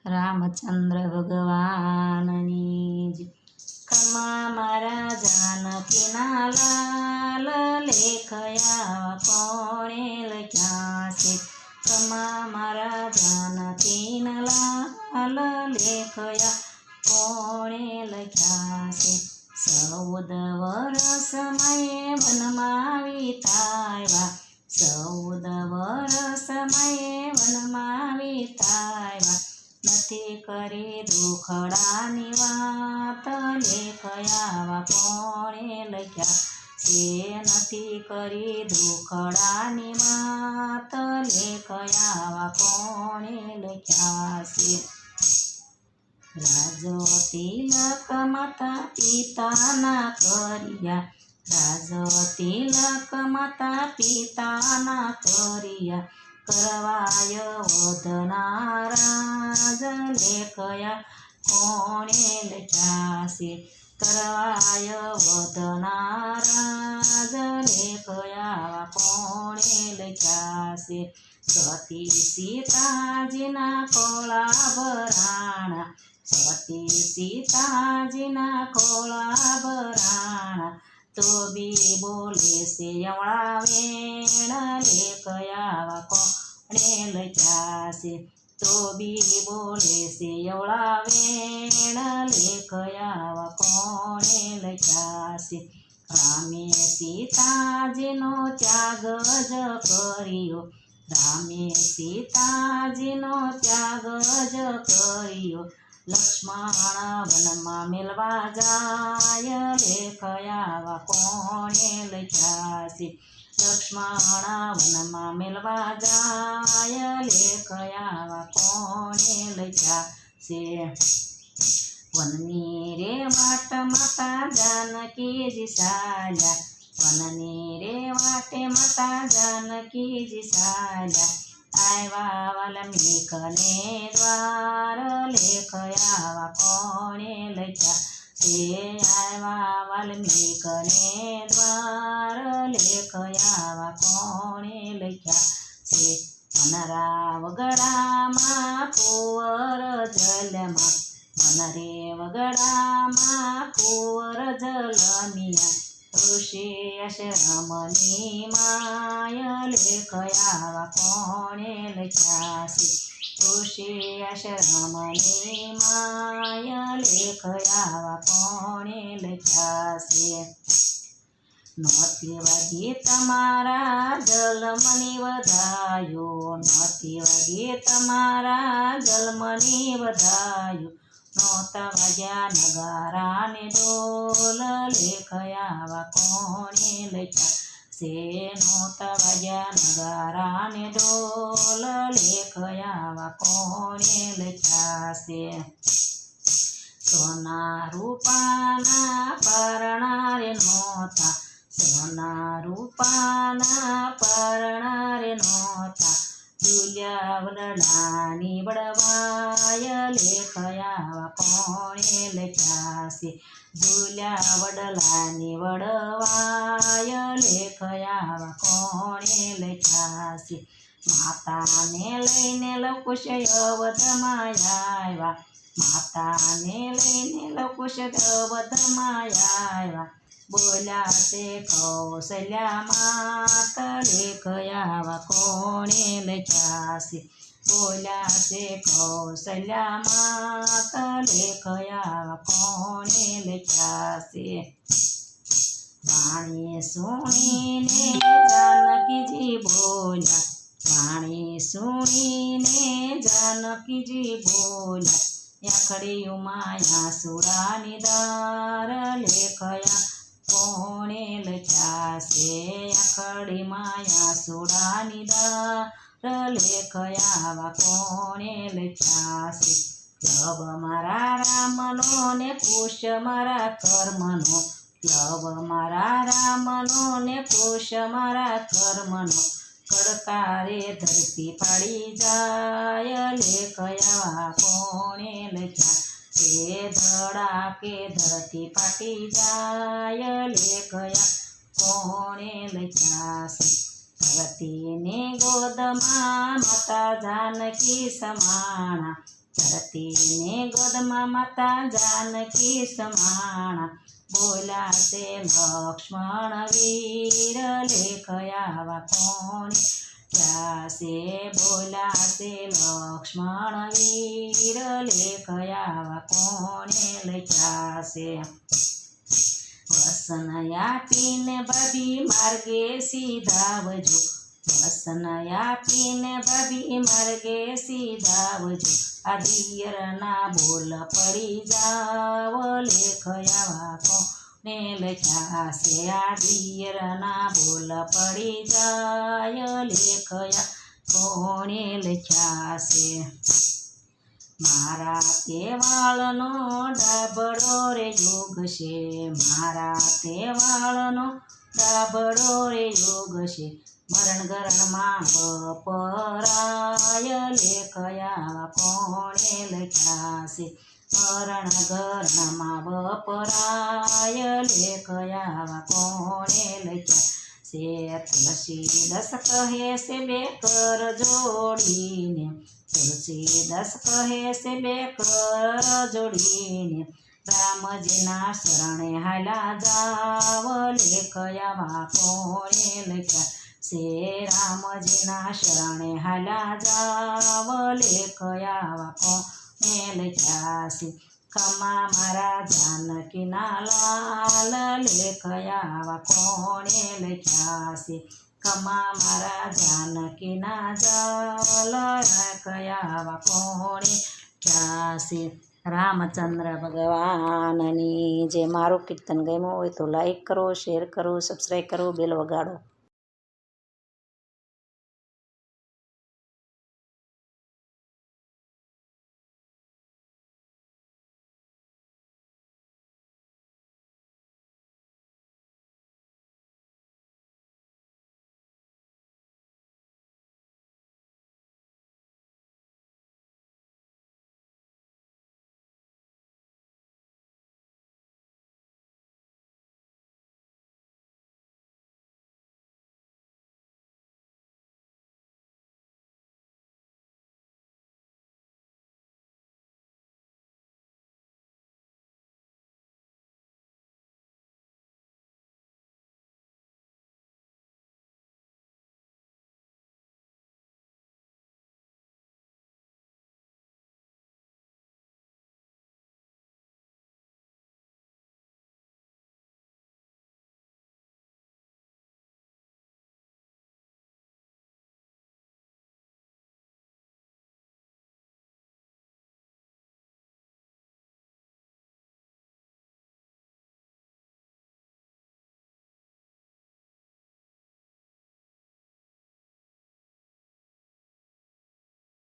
રામચંદ્ર ભગવાનની જય. ખમા મારા જાનકીના લાલ, લેખયા કોણે લખ્યા છે. ખમા મારા જાનકીના લાલ, લેખયા કોણે લખ્યા છે. 14 વર્ષ મેં વનમાં વિતાવ્યા, 14 વર્ષ મેં વનમાં વિતાવ્યા. નથી કરી દુખડાની વાત, લેખયા કોણે લખ્યા છે. નથી કરી દુખડાની વાત, લેખયા કોણે લખ્યા છે. રાજો તિલક માતા પિતાના કર્યા, રાજો તિલક માતા પિતાના કર્યા. કરવાય વધના રાજ, લેખયા કોણે લખ્યા છે. કરવાય વધના રાજ, લેખયા કોણે લખ્યા છે. સતી સીતાજીના કોળા ભરાણા, સતી સીતાજીના કોળા ભરાણા. તો બી બોલે છે એવડા વેણ, લેખયા કોણે લખ્યા છે. તો બી બોલે છે એવડા વેણ, લેખયા કોણે લખ્યા છે. રામે સીતાજીનો ત્યાગ જ કર્યો, રામે સીતાજીનો ત્યાગ જ કર્યો. લક્ષ્મણ વનમાં મેલવા જાય, લેખયા કોણે લખ્યા છે. લક્ષ્મણ વનમાં મેલવા જાય, લેખયા કોણે લખ્યા છે. વનની રે વાટ માતા જાનકીજી ચાલ્યા, વનની રે વાટે માતા જાનકીજી ચાલ્યા. આવ્યા વાલ્મીકને દ્વાર, લેખયા કોણે લખ્યા છે. આવ્યા વાલ્મીકને દ્વાર, લેખયા કોણે લખ્યા છે. વનરા વગડામાં કુંવર જલમાં, વનરે વગડામાં કુંવર જલમિયા. ઋષિ આશ્રમની માય, લેખયા કોણે લખ્યા છે. ઋષિ આશ્રમની માય, લેખયા કોણે લખ્યા છે. નોતી વાગી તમારા જલમની વધાયો, નોતી વાગી તમારા જલમની વધાયો. નોતા વાગ્યા નગારાને ઢોલ, લેખયા કોણે લખ્યા છે. નોતા વાગ્યા નગારાને ઢોલ, લેખયા કોણે લખ્યા છે. સોના રૂપાના પરણા રે નોતા, સોના રૂપાના પરણા રે નોતા. ઝૂલ્યા વડલાની વડવાય, લેખયા કોણે લખ્યા છે. ઝૂલ્યા વડલાની વડવાય, લેખયા કોણે લખ્યા છે. માતાને લઈને લવકુશ અવધમાં આવ્યા, માતાને લઈને લવકુશ અવધમાં આવ્યા. બોલ્યા તે કૌશલ્યા માત, લેખયા કોણે લખ્યા છે. બોલ્યા તે કૌશલ્યા માત, લેખયા કોણે લખ્યા છે. વાણી સુણીને જાનકીજી બોલ્યા, વાણી સુણીને જાનકીજી બોલ્યા. આખડી માયા સુરાની દાર, લેખયા કોણે લખ્યા છે. આખડી માયા સુરાની દાર, લેખયા કોણે લખ્યા છે. લવ મારા રામનો ને કુશ મારા કર્મનો, લવ મારા રામનો ને કુશ મારા કર્મનો. કડકારે ધરતી પાડી જાય, લેખયા કોણે લખ્યા છે. ધડાકે ધરતી પાટી જાય, લેખયા કોણે લખ્યા છે. ધરતીને ગોદમાં માતા જાનકી સમાણા, ધરતીને ગોદમાં માતા જાનકી સમાણા બોલ્યા તે લક્ષ્મણ વીર લેખ આવા કોણે ક્યાસે બોલ્યા તે લક્ષ્મણ વીર લેખ આવા કોણે લખ્યા છે વસન આપીને ભાભી માર્ગે સીધાવજો વસન આપીને ભાભી માર્ગે સીધાવજો આ દિયરના બોલ પડી જાવ લેખ આવા કોને લખ્યા છે આ દિયરના બોલ પડી જાય લેખ કોણે લખ્યા છે મારા તે વાળનો ડાબડો રે યોગ છે મારા તે વાળનો ડાબડો રે યોગ છે મરણ ગરણમાં બપરાય લેખ આવા કોણે લખ્યા છે મરણ ગરણમાં બપરાય લેખ આવા કોણે લખ્યા છે તુલસીદાસ કહે છે બે કર જોડીને તુલસીદાસ કહે છે બે કર જોડીને રામજીના શરણે હાલ્યા જાવ લેખ આવા કોણે લખ્યા છે રામજીના શરણે હાલ્યા જાવ લેખ આવા કોણે લખ્યા છે ખમા મારા જાનકીના લાલ લેખ આવા કોણે લખ્યા છે ખમા મારા જાનકીના જલ લેખ આવા કોણે લખ્યા છે રામચંદ્ર ભગવાનની જે મારું કીર્તન ગમ્યું હોય તો લાઈક કરો શેર કરો સબસ્ક્રાઈબ કરો બેલ વગાડો